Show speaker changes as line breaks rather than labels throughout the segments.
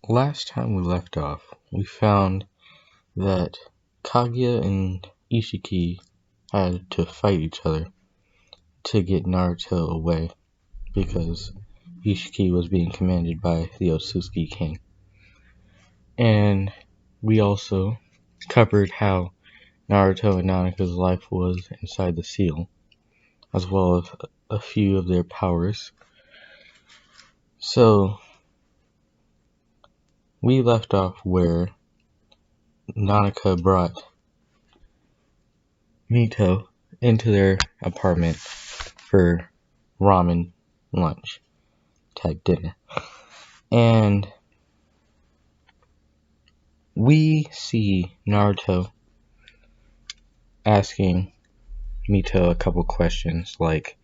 Last time we left off, we found that Kaguya and Isshiki had to fight each other to get Naruto away because Isshiki was being commanded by the Otsutsuki King. And we also covered how Naruto and Nanaka's life was inside the seal, as well as a few of their powers. So we left off where Nanaka brought Mito into their apartment for ramen lunch type dinner. And we see Naruto asking Mito a couple questions like,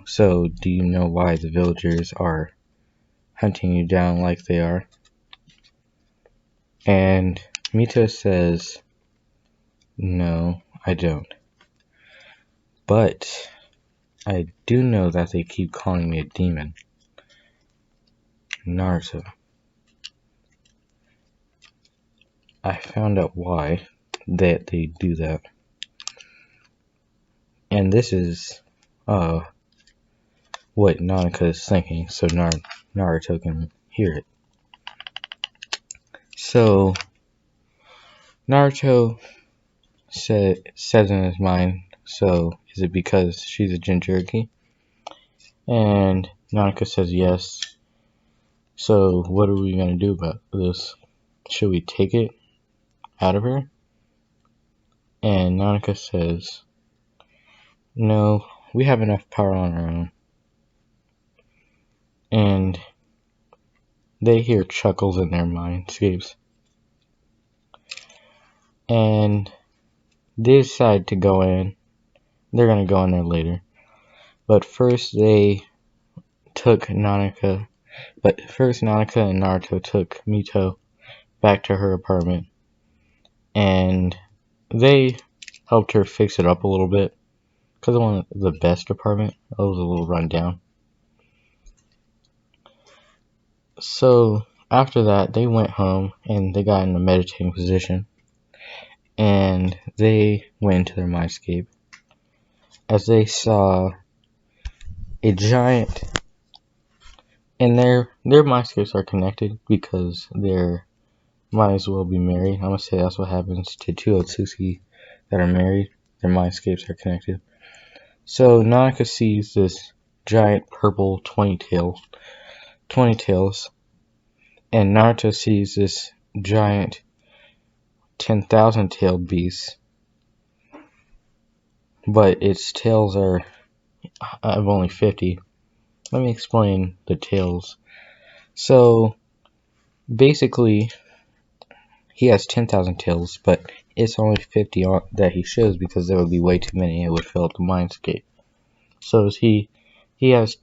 so do you know why the villagers are hunting you down like they are? And Mito says, no, I don't. But I do know that they keep calling me a demon. Naruto, I found out why that they do that. And this is what Nanaka is thinking, so Naruto can hear it. So Naruto says in his mind, so is it because she's a Jinchuriki? And Nanaka says yes. So what are we going to do about this? Should we take it out of her? And Nanaka says, no, we have enough power on our own. And they hear chuckles in their mindscapes. And they decide to go in. They're going to go in there later. But first Nanaka and Naruto took Mito back to her apartment. And they helped her fix it up a little bit. Because it wasn't the best apartment. It was a little run down. So after that, they went home and they got in a meditating position. And they went into their mindscape as they saw a giant, and their mindscapes are connected because they might as well be married. I'm gonna say that's what happens to two Otsutsuki that are married. Their mindscapes are connected. So Nanaka sees this giant purple 20 tails, and Naruto sees this giant 10,000 tailed beast, but its tails are of only 50. Let me explain the tails. So basically, he has 10,000 tails, but it's only 50 that he shows because there would be way too many. It would fill up the mindscape. So he has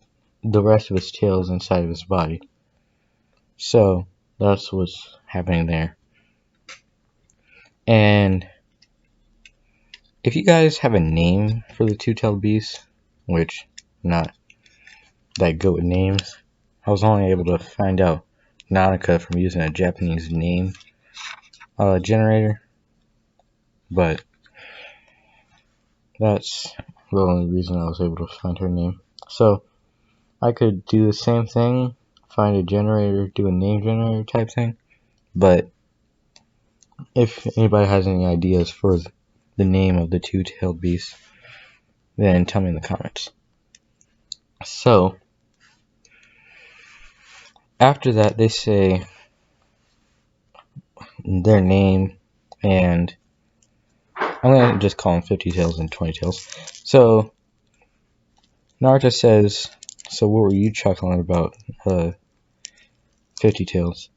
the rest of his tails inside of his body. So that's what's happening there. And if you guys have a name for the two-tailed beast, which not that good with names, I was only able to find out Nanaka from using a Japanese name generator, but that's the only reason I was able to find her name. So I could do the same thing, find a generator, do a name generator type thing, but if anybody has any ideas for the name of the two-tailed beast, then tell me in the comments. So after that, they say their name, and I'm going to just call them 50 tails and 20 tails. So Naruto says, so what were you chuckling about, 50 tails?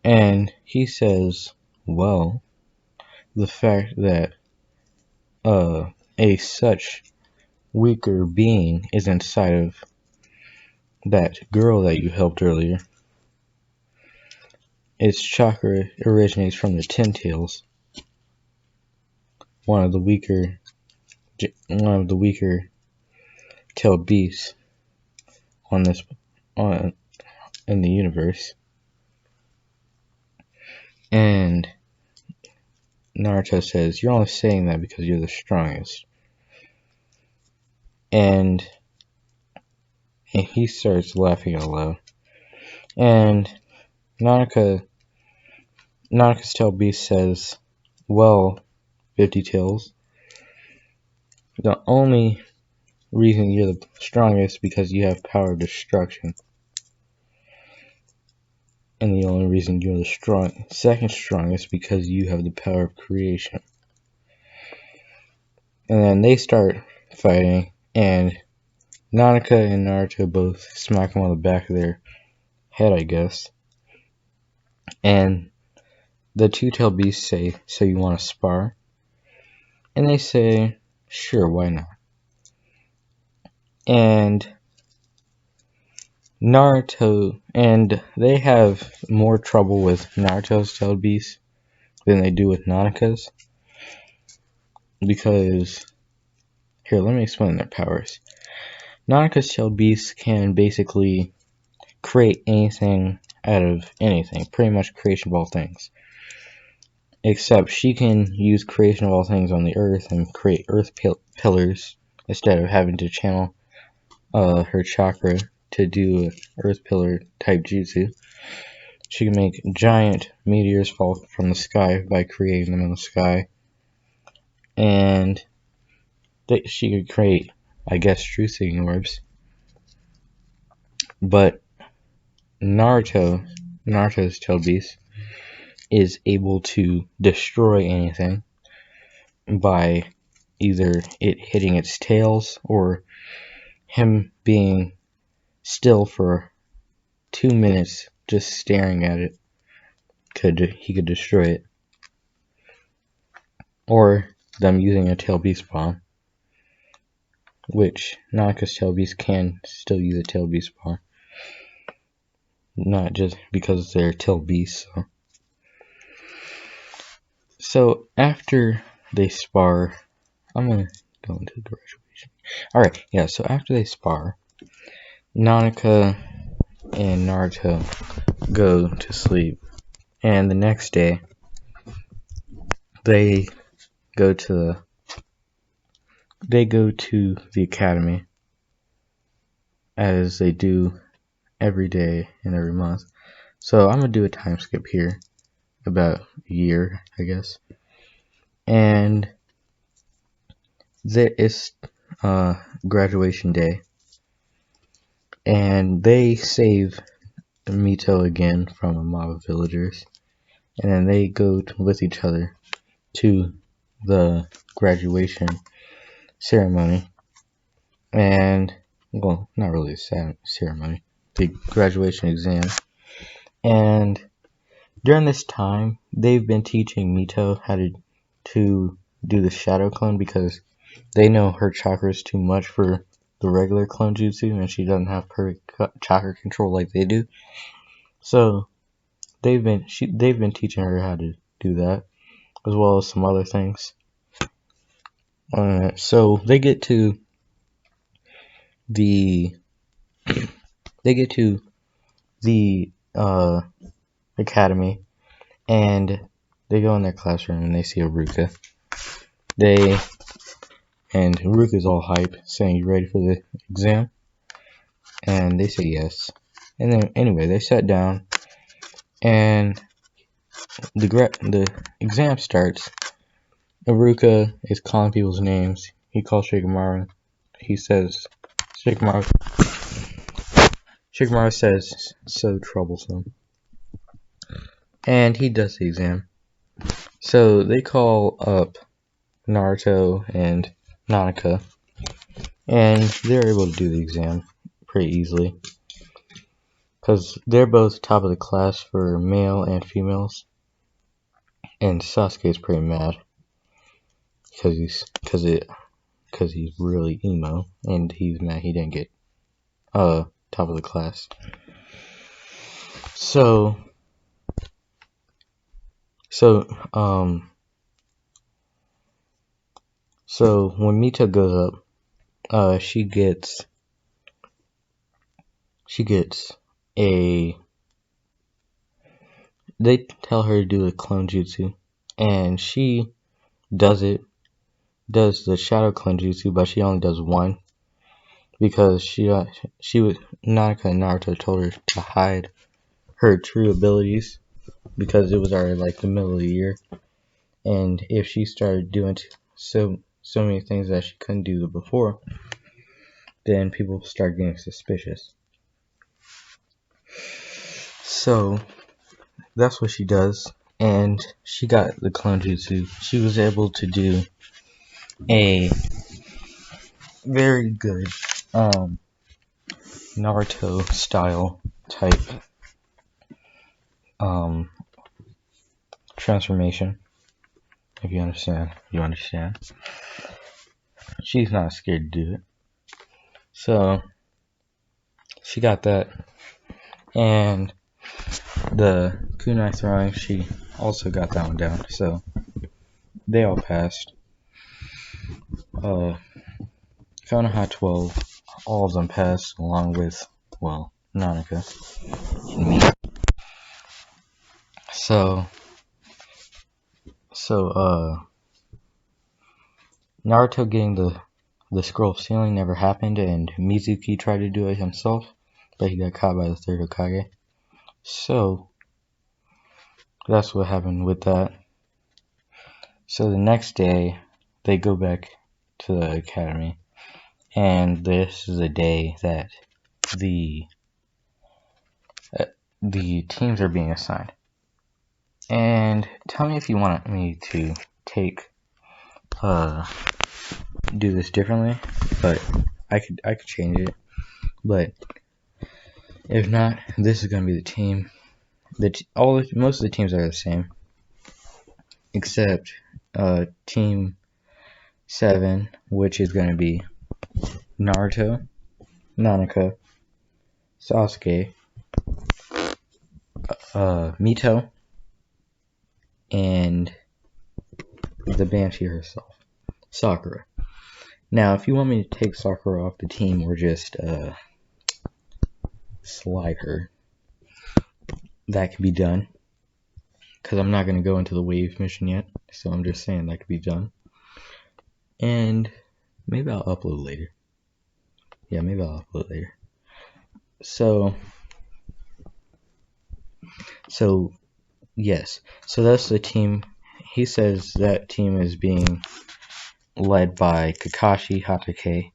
And he says, well, the fact that a such weaker being is inside of that girl that you helped earlier. Its chakra originates from the 10 tails, one of the weaker tailed beasts in the universe. And Naruto says, "You're only saying that because you're the strongest." And he starts laughing out loud. And Nanaka's tail beast says, "Well, 50 Tails, the only reason you're the strongest because you have power of destruction. And the only reason you're the second strongest because you have the power of creation." And then they start fighting, and Nanaka and Naruto both smack him on the back of their head, I guess. And the two-tailed beasts say, "So you want to spar?" And they say, "Sure, why not?" And they have more trouble with Naruto's tailed beast than they do with Nanaka's. Because, here, let me explain their powers. Nanaka's tailed beast can basically create anything out of anything, pretty much creation of all things. Except she can use creation of all things on the earth and create earth pillars instead of having to channel her chakra to do earth pillar type jutsu. She can make giant meteors fall from the sky by creating them in the sky. And she could create, I guess, truth-seeking orbs. But Naruto's tail beast, is able to destroy anything by either it hitting its tails or him being still for 2 minutes just staring at it. He could destroy it. Or them using a tail beast bomb, which Nanaka's tail beast can still use a tail beast bomb. Not just because they're tail beasts. So after they spar, I'm gonna go into the graduation. Alright, yeah, so after they spar, Nanaka and Naruto go to sleep. And the next day, they go to the academy, as they do every day and every month. So I'm gonna do a time skip here, about a year, I guess. And it's graduation day, and they save Mito again from a mob of villagers, and then they go with each other to the graduation ceremony. And, well, not really a ceremony, the graduation exam. And during this time, they've been teaching Mito how to do the shadow clone, because they know her chakra is too much for the regular clone jutsu, and she doesn't have perfect chakra control like they do. So they've been teaching her how to do that, as well as some other things. So they get to the academy, and they go in their classroom and they see Ruka. And Ruka's all hype, saying, "You ready for the exam?" And they say yes. And then anyway, they sat down, and the exam starts. Ruka is calling people's names. He calls Shikamaru. He says, Shikamaru says, "So troublesome." And he does the exam. So they call up Naruto and Nanaka, and they're able to do the exam pretty easily, because they're both top of the class for male and females. And Sasuke's pretty mad because he's really emo, and he's mad he didn't get top of the class. So when Mito goes up, she gets they tell her to do a clone jutsu, and she does the shadow clone jutsu, but she only does one because she was Nanaka and Naruto told her to hide her true abilities because it was already like the middle of the year, and if she started doing so many things that she couldn't do before, then people start getting suspicious. So that's what she does, and she got the clone jutsu. She was able to do a very good Naruto style type transformation. If you understand, you understand. She's not scared to do it. So she got that, and the kunai throwing, she also got that one down. So they all passed. Konoha 12, all of them passed, along with, well, Nanaka and me. So Naruto getting the scroll of sealing never happened, and Mizuki tried to do it himself, but he got caught by the third Hokage. So that's what happened with that. So the next day, they go back to the academy, and this is the day that the teams are being assigned. And tell me if you want me to do this differently, but I could change it. But if not, this is gonna be the team. Most of the teams are the same, except Team 7, which is gonna be Naruto, Nanaka, Sasuke, Mito, and the Banshee herself, Sakura. Now, if you want me to take Sakura off the team or just slide her, that can be done. Because I'm not going to go into the wave mission yet, so I'm just saying that could be done. And maybe I'll upload later. Yeah, maybe I'll upload later. So yes. So that's the team. He says that team is being led by Kakashi Hatake.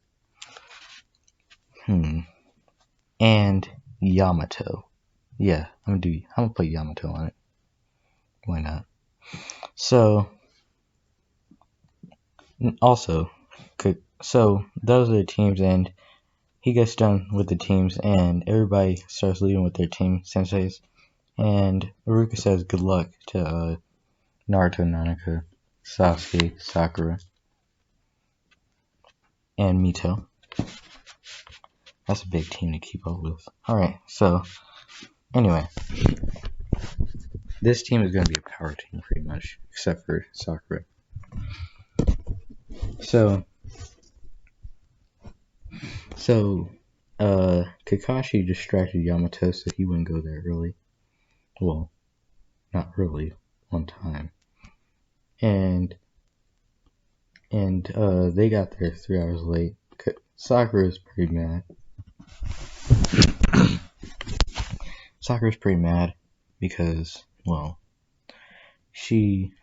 And Yamato. Yeah, I'm gonna put Yamato on it. Why not? So also, so those are the teams, and he gets done with the teams, and everybody starts leaving with their team senseis. And Iruka says good luck to Naruto, Nanaka, Sasuke, Sakura, and Mito. That's a big team to keep up with. Alright, so anyway, this team is going to be a power team pretty much, except for Sakura. So Kakashi distracted Yamato so he wouldn't go there early. Well, not early, on time. And they got there 3 hours late. Sakura's pretty mad. Sakura's pretty mad because, well, she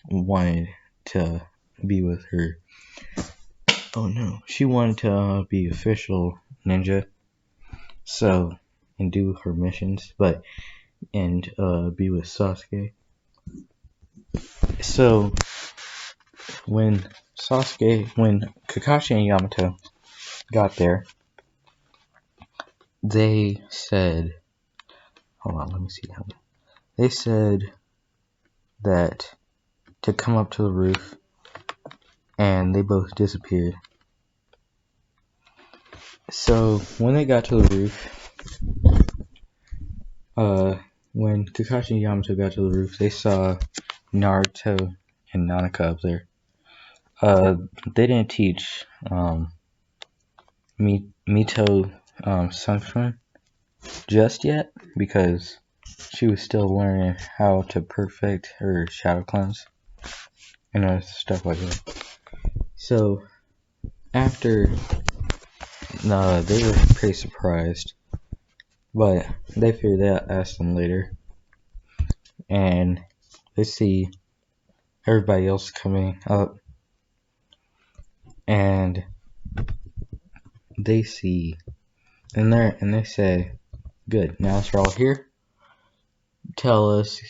wanted to be with her. Oh no, she wanted to be official ninja, so, and do her missions, and be with Sasuke. So when Kakashi and Yamato got there, they said, hold on, let me see how. They said that to come up to the roof, and they both disappeared. So when they got to the roof, when Kakashi and Yamato got to the roof, they saw Naruto and Nanaka up there. They didn't teach Mito Sunfun just yet because she was still learning how to perfect her shadow cleanse and stuff like that. So after they were pretty surprised, but they figured they'll ask them later, and they see everybody else coming up, and they see, and they say, "Good, now that you're all here, tell us,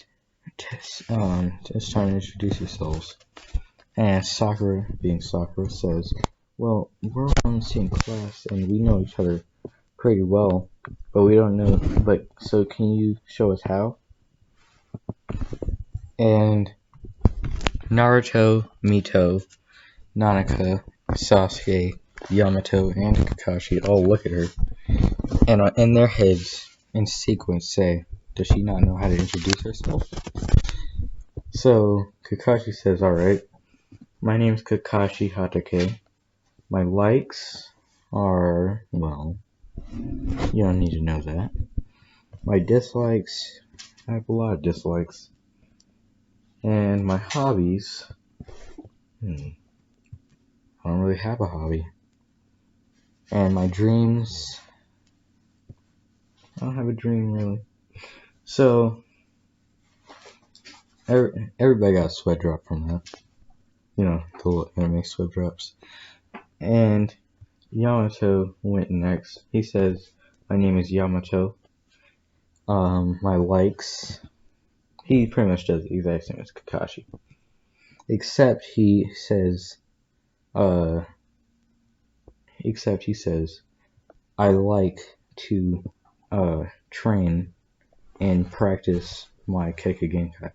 it's time to introduce yourselves." And Sakura, being Sakura, says, "Well, we're on the same class, and we know each other pretty well, but we don't know, so can you show us how?" And Naruto, Mito, Nanaka, Sasuke, Yamato, and Kakashi all look at her, and in their heads, in sequence, say, "Does she not know how to introduce herself?" So Kakashi says, "Alright, my name's Kakashi Hatake. My likes are, well, you don't need to know that. My dislikes, I have a lot of dislikes. And my hobbies, I don't really have a hobby. And my dreams, I don't have a dream really." So everybody got a sweat drop from that. You know, the little anime sweat drops. And Yamato went next. He says, "My name is Yamato. My likes," he pretty much does the exact same as Kakashi, except he says, "I like to train and practice my Kekkei Genkai."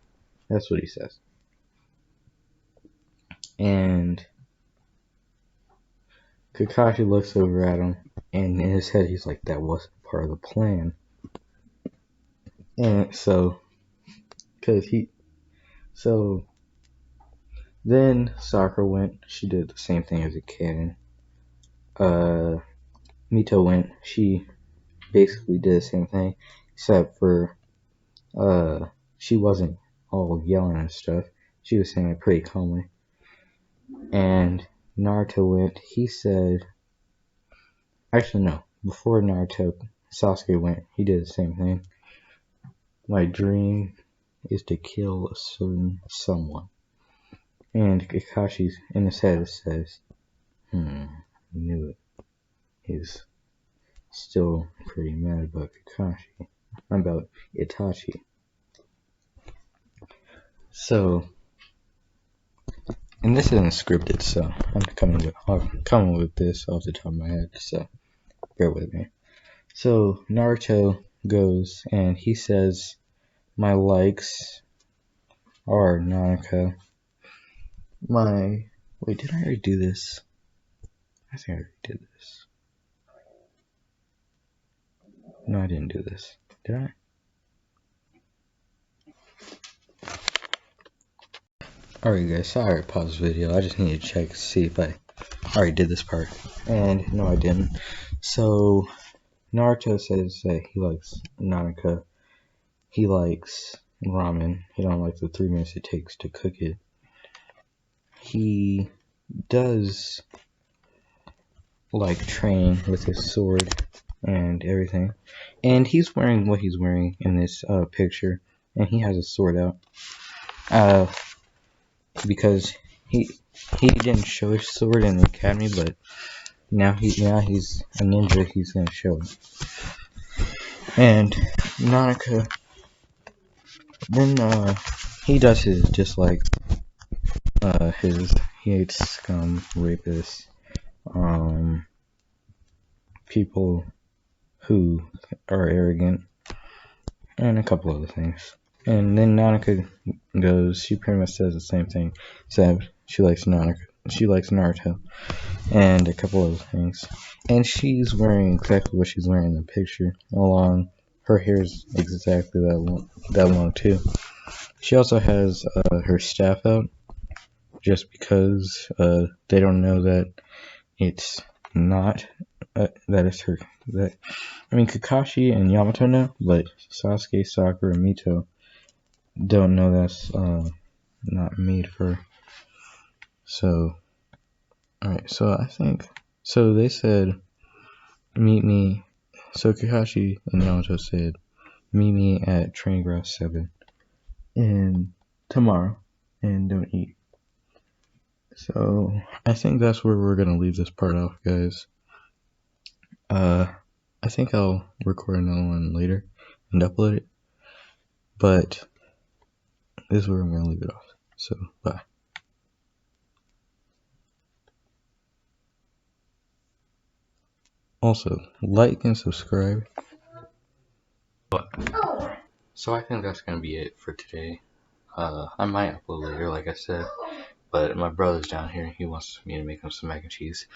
That's what he says. And Kakashi looks over at him, and in his head he's like, "That wasn't part of the plan." And so then Sakura went. She did the same thing as a canon. Mito went. She basically did the same thing, except for she wasn't all yelling and stuff. She was saying it pretty calmly. And Naruto went. He said, actually no, before Naruto, Sasuke went. He did the same thing. "My dream is to kill a certain someone." And Kakashi in his head says, I knew it. He's still pretty mad about Itachi. So, and this isn't scripted, so I'm coming with this off the top of my head, so bear with me. So Naruto goes and he says, "My likes are Nanaka. Wait, did I already do this? I think I already did this. No, I didn't do this. Did I? Alright guys, sorry I paused the video. I just need to check to see if I already did this part. And no, I didn't. So Naruto says that he likes Nanaka. He likes ramen. He don't like the 3 minutes it takes to cook it. He does like training with his sword and everything. And he's wearing what he's wearing in this picture. And he has a sword out. Because he didn't show his sword in the academy, but now he's a ninja, he's gonna show it. And Nanaka, then he does his dislike. He hates scum, rapists, people who are arrogant, and a couple other things. And then Nanaka goes, she pretty much says the same thing, except she likes Naruto, and a couple other things. And she's wearing exactly what she's wearing in the picture, along her hair's exactly that long too. She also has her staff out, just because they don't know that it's not, that it's her that I mean Kakashi and Yamato know, but Sasuke, Sakura, and Mito don't know that's not made for. So alright, so I think so they said meet me. So Kakashi and Yamato said meet me at Train Grass 7 and tomorrow and don't eat. So I think that's where we're gonna leave this part off, guys. I think I'll record another one later and upload it, but this is where I'm gonna leave it off. So bye. Also, like and subscribe. So I think that's gonna be it for today. I might upload later, like I said, but my brother's down here and he wants me to make him some mac and cheese.